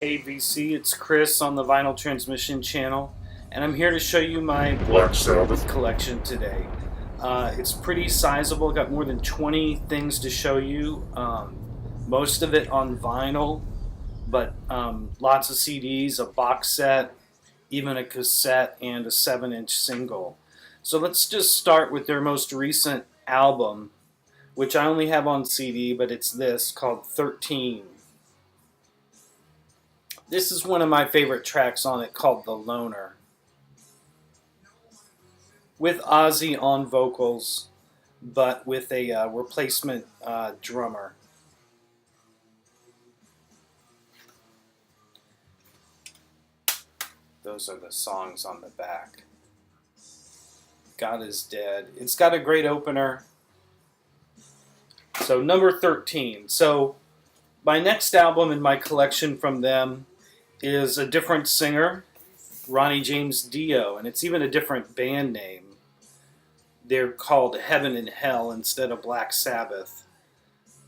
Hey VC, it's Chris on the Vinyl Transmission channel, and I'm here to show you my Black Sabbath collection today. It's pretty sizable, got more than 20 things to show you, most of it on vinyl, but lots of CDs, a box set, even a cassette, and a 7-inch single. So let's just start with their most recent album, which I only have on CD, but it's this, called 13. This is one of my favorite tracks on it, called The Loner, with Ozzy on vocals, but with a replacement drummer. Those are the songs on the back. God is Dead. It's got a great opener. So number 13. So my next album in my collection from them is a different singer, Ronnie James Dio, and it's even a different band name. They're called Heaven and Hell instead of Black Sabbath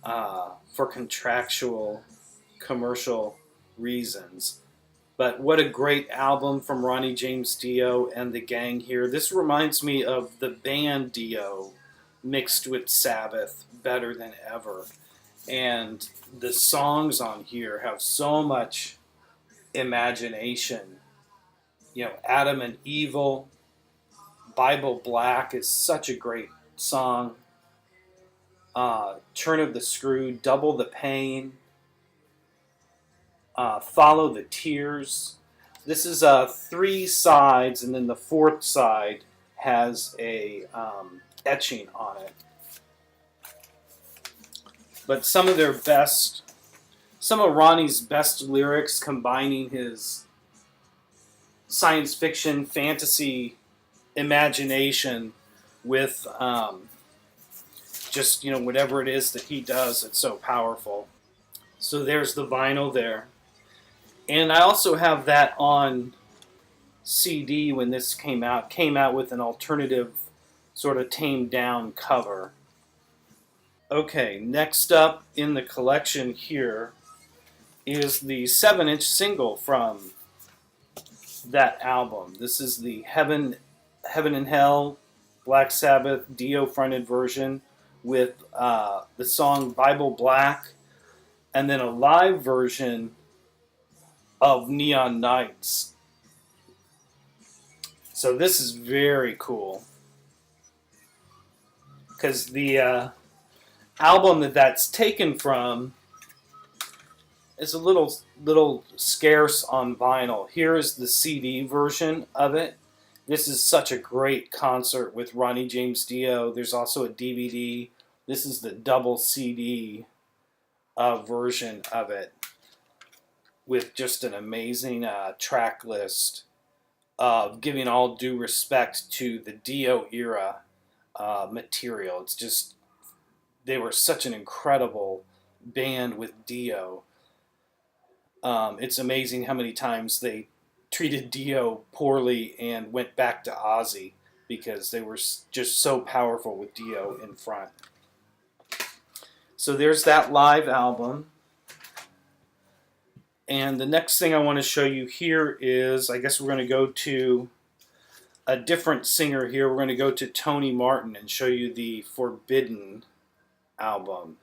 for contractual, commercial reasons. But what a great album from Ronnie James Dio and the gang here. This reminds me of the band Dio mixed with Sabbath better than ever. And the songs on here have so much imagination. You know, Adam and Evil, Bible Black is such a great song. Turn of the Screw, Double the Pain, Follow the Tears. This is 3 sides, and then the 4th side has a etching on it. But some of Ronnie's best lyrics, combining his science fiction, fantasy imagination with just, whatever it is that he does, it's so powerful. So there's the vinyl there. And I also have that on CD when this came out with an alternative sort of tamed down cover. Okay, next up in the collection here is the 7-inch single from that album. This is the Heaven and Hell Black Sabbath Dio fronted version with the song Bible Black, and then a live version of Neon Nights. So this is very cool, because the album that's taken from is a little scarce on vinyl. Here is the CD version of it. This is such a great concert with Ronnie James Dio. There's also a DVD. This is the double CD version of it, with just an amazing track list of giving all due respect to the Dio era material. It's just, they were such an incredible band with Dio. It's amazing how many times they treated Dio poorly and went back to Ozzy because they were just so powerful with Dio in front. So there's that live album. And the next thing I want to show you here is, I guess we're going to go to a different singer here. We're going to go to Tony Martin and show you the Forbidden album.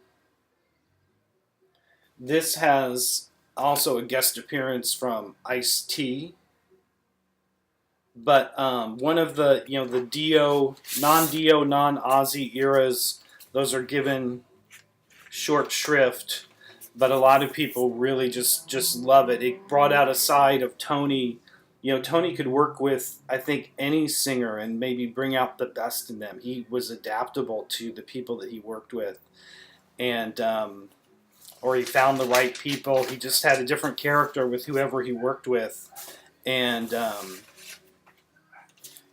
This has also a guest appearance from Ice-T. But one of the, the Dio, non-Ozzy eras, those are given short shrift. But a lot of people really just love it. It brought out a side of Tony. Tony could work with, I think, any singer and maybe bring out the best in them. He was adaptable to the people that he worked with. And, or he found the right people. He just had a different character with whoever he worked with. And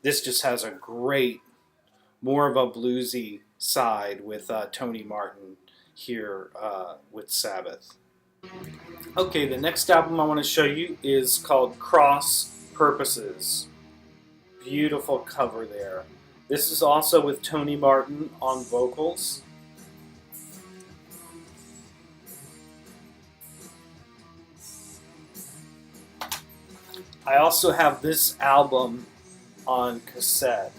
this just has a great, more of a bluesy side with Tony Martin here with Sabbath. Okay, the next album I want to show you is called Cross Purposes. Beautiful cover there. This is also with Tony Martin on vocals. I also have this album on cassette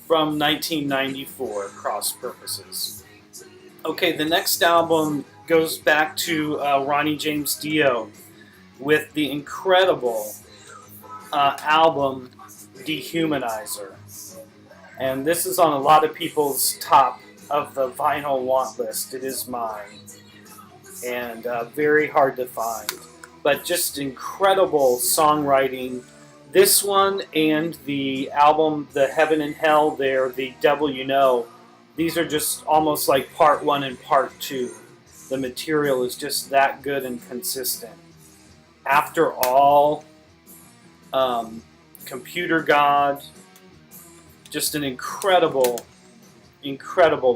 from 1994, Cross Purposes. Okay, the next album goes back to Ronnie James Dio with the incredible album Dehumanizer. And this is on a lot of people's top of the vinyl want list. It is mine. And very hard to find. But just incredible songwriting. This one and the album, The Heaven and Hell there, The Devil You Know, these are just almost like part one and part two. The material is just that good and consistent. After All, Computer God, just an incredible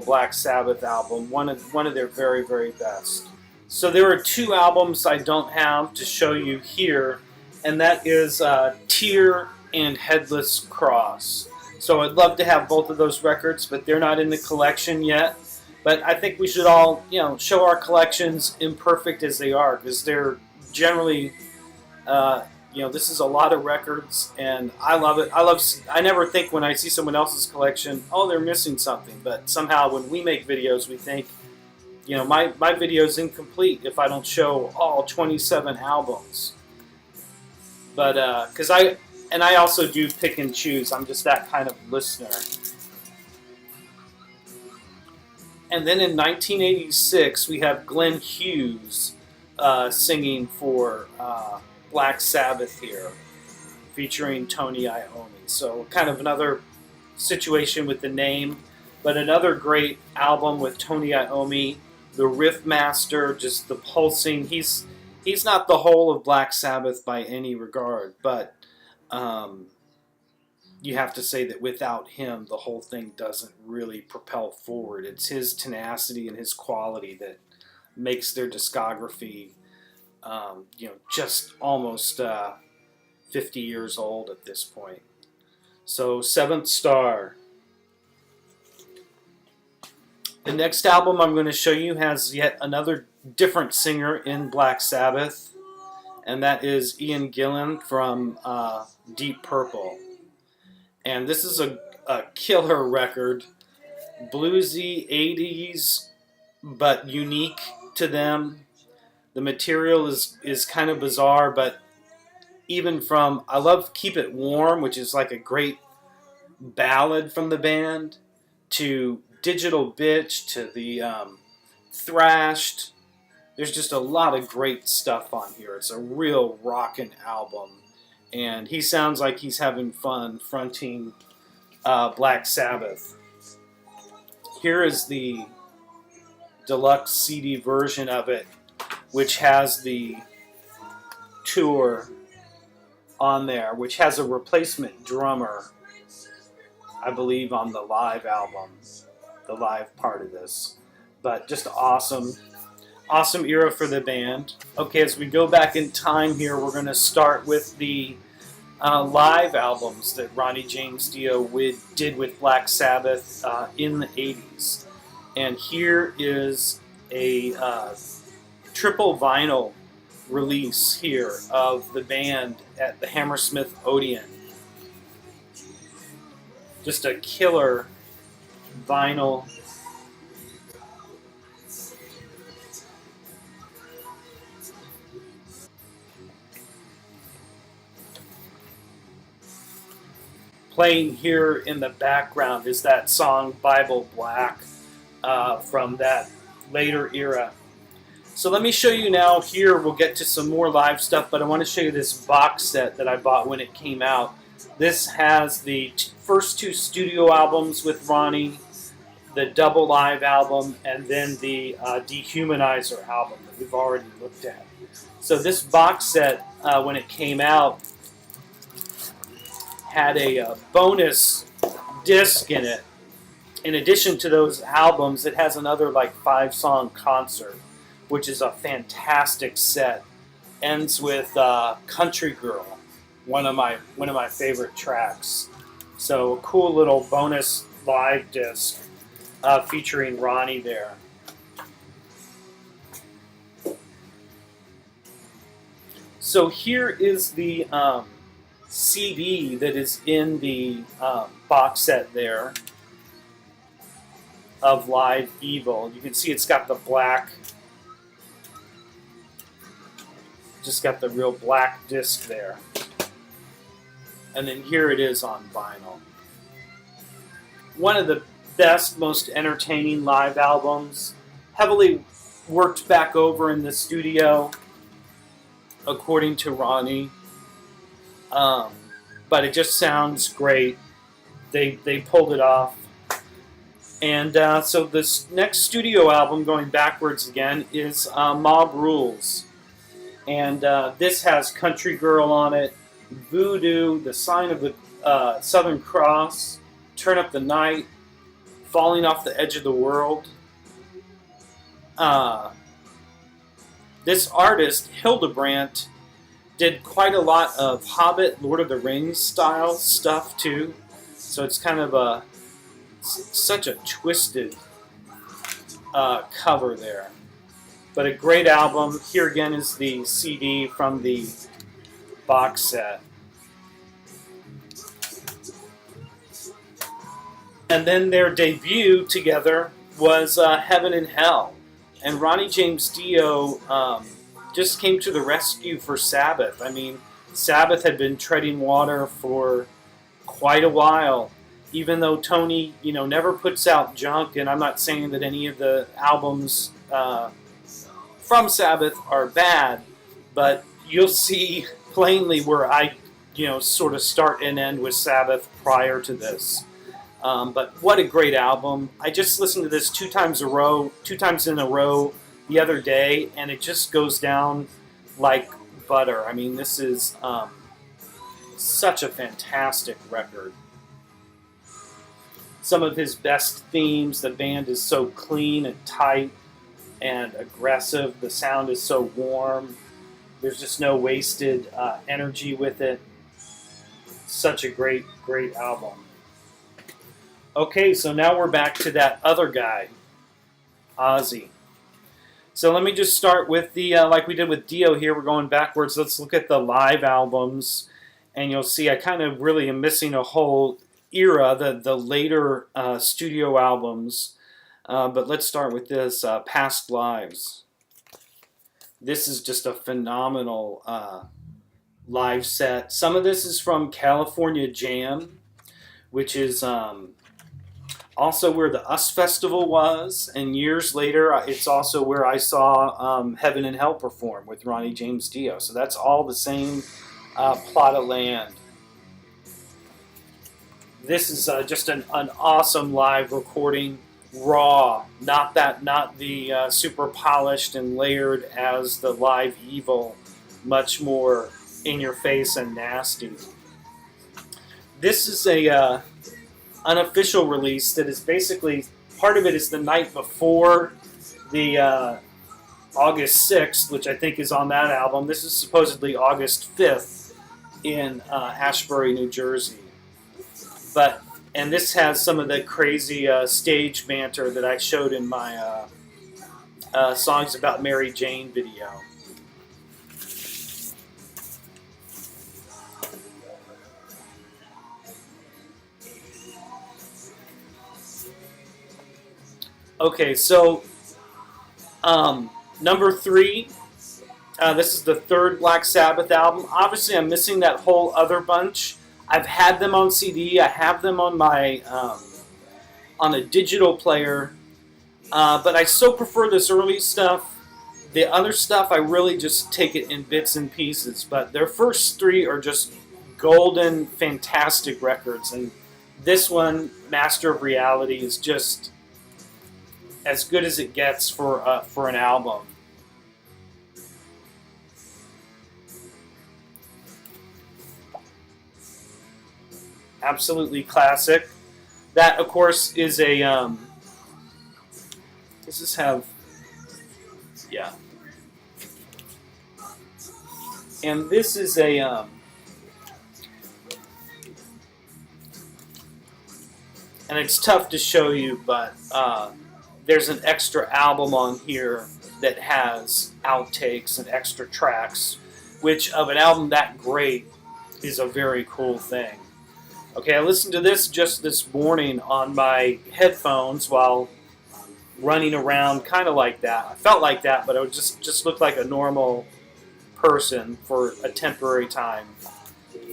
Black Sabbath album, one of their very, very best. So there are two albums I don't have to show you here, and that is Tear and Headless Cross. So I'd love to have both of those records, but they're not in the collection yet. But I think we should all, show our collections imperfect as they are, because they're generally, this is a lot of records, and I love it. I never think when I see someone else's collection, oh, they're missing something. But somehow when we make videos, we think, my video is incomplete if I don't show all 27 albums. But because I also do pick and choose. I'm just that kind of listener. And then in 1986, we have Glenn Hughes singing for Black Sabbath here, featuring Tony Iommi. So kind of another situation with the name, but another great album with Tony Iommi, the riff master, just the pulsing. He's not the whole of Black Sabbath by any regard, but you have to say that without him, the whole thing doesn't really propel forward. It's his tenacity and his quality that makes their discography, just almost 50 years old at this point. So, Seventh Star. The next album I'm going to show you has yet another different singer in Black Sabbath, and that is Ian Gillan from Deep Purple. And this is a killer record, bluesy 80s, but unique to them. The material is kind of bizarre, but even from, I love Keep It Warm, which is like a great ballad from the band, to Digital Bitch, to the Thrashed. There's just a lot of great stuff on here. It's a real rockin' album. And he sounds like he's having fun fronting Black Sabbath. Here is the deluxe CD version of it, which has the tour on there, which has a replacement drummer, I believe, on the live album, the live part of this. But just awesome era for the band. Okay, as we go back in time here, we're going to start with the live albums that Ronnie James Dio did with Black Sabbath in the 80s. And here is a triple vinyl release here of the band at the Hammersmith Odeon. Just a killer vinyl. Playing here in the background is that song Bible Black from that later era. So let me show you now here, we'll get to some more live stuff, but I want to show you this box set that I bought when it came out. This has the first two studio albums with Ronnie, the double live album, and then the Dehumanizer album that we've already looked at. So this box set, when it came out, had a bonus disc in it. In addition to those albums, it has another like 5-song concert, which is a fantastic set. Ends with Country Girl, one of my favorite tracks. So a cool little bonus live disc featuring Ronnie there. So here is the CD that is in the box set there of Live Evil. You can see it's got the black, just got the real black disc there. And then here it is on vinyl. One of the best, most entertaining live albums, heavily worked back over in the studio, according to Ronnie. But it just sounds great. They pulled it off. And so this next studio album, going backwards again, is Mob Rules. And this has Country Girl on it, Voodoo, The Sign of the Southern Cross, Turn Up the Night, Falling Off the Edge of the World. This artist, Hildebrandt, did quite a lot of Hobbit, Lord of the Rings style stuff too. So it's kind of such a twisted cover there. But a great album. Here again is the CD from the box set. And then their debut together was Heaven and Hell. And Ronnie James Dio just came to the rescue for Sabbath. I mean, Sabbath had been treading water for quite a while. Even though Tony, never puts out junk, and I'm not saying that any of the albums from Sabbath are bad, but you'll see plainly where I, sort of start and end with Sabbath prior to this. But what a great album. I just listened to this two times in a row the other day, and it just goes down like butter. I mean, this is such a fantastic record. Some of his best themes. The band is so clean and tight and aggressive. The sound is so warm. There's just no wasted energy with it. Such a great, great album. Okay, so now we're back to that other guy, Ozzy. So let me just start with the, like we did with Dio here, we're going backwards. Let's look at the live albums, and you'll see I kind of really am missing a whole era, the later studio albums. But let's start with this, Past Lives. This is just a phenomenal live set. Some of this is from California Jam, which is also where the US Festival was, and years later, it's also where I saw Heaven and Hell perform with Ronnie James Dio. So that's all the same plot of land. This is just an awesome live recording, raw, not the super polished and layered as the Live Evil, much more in your face and nasty. This is a unofficial release that is basically, part of it is the night before the August 6th, which I think is on that album. This is supposedly August 5th in Ashbury, New Jersey. And this has some of the crazy stage banter that I showed in my Songs About Mary Jane video. Okay, so number 3, this is the third Black Sabbath album. Obviously, I'm missing that whole other bunch. I've had them on CD. I have them on my on a digital player, but I so prefer this early stuff. The other stuff, I really just take it in bits and pieces. But their first 3 are just golden, fantastic records, and this one, Master of Reality, is just as good as it gets for an album. Absolutely classic. That, of course, is a. Does this have? Yeah. And this is a. And it's tough to show you, but there's an extra album on here that has outtakes and extra tracks which of an album that great is a very cool thing. Okay, I listened to this just this morning on my headphones while running around, kind of like that. I felt like that, but I would just looked like a normal person for a temporary time.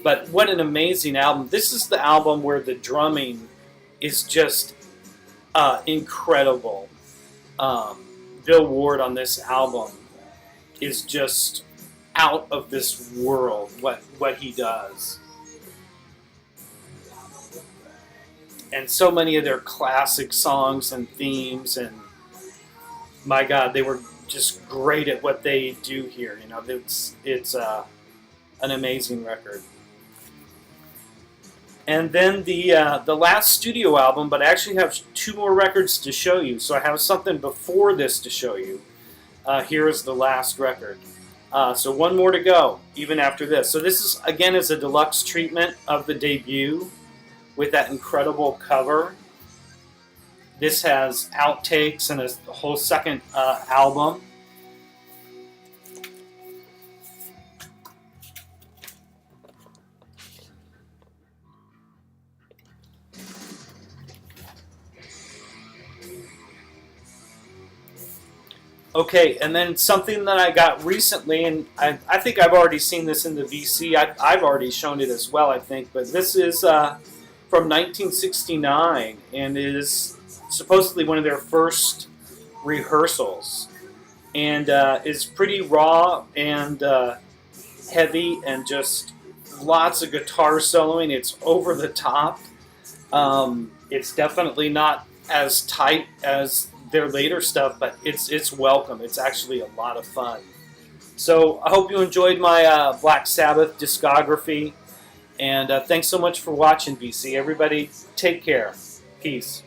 But what an amazing album. This is the album where the drumming is just incredible. Bill Ward on this album is just out of this world, what he does. And so many of their classic songs and themes, and my God, they were just great at what they do here. You know, it's an amazing record. And then the last studio album, but I actually have 2 more records to show you. So I have something before this to show you. Here is the last record. So 1 more to go, even after this. So this is, again, is a deluxe treatment of the debut with that incredible cover. This has outtakes and a whole second album. Okay, and then something that I got recently, and I think I've already seen this in the VC. I've already shown it as well, I think, but this is from 1969, and it is supposedly one of their first rehearsals, and is pretty raw and heavy, and just lots of guitar soloing. It's over the top. It's definitely not as tight as their later stuff, but it's welcome. It's actually a lot of fun. So I hope you enjoyed my Black Sabbath discography, and thanks so much for watching, VC. Everybody, take care. Peace.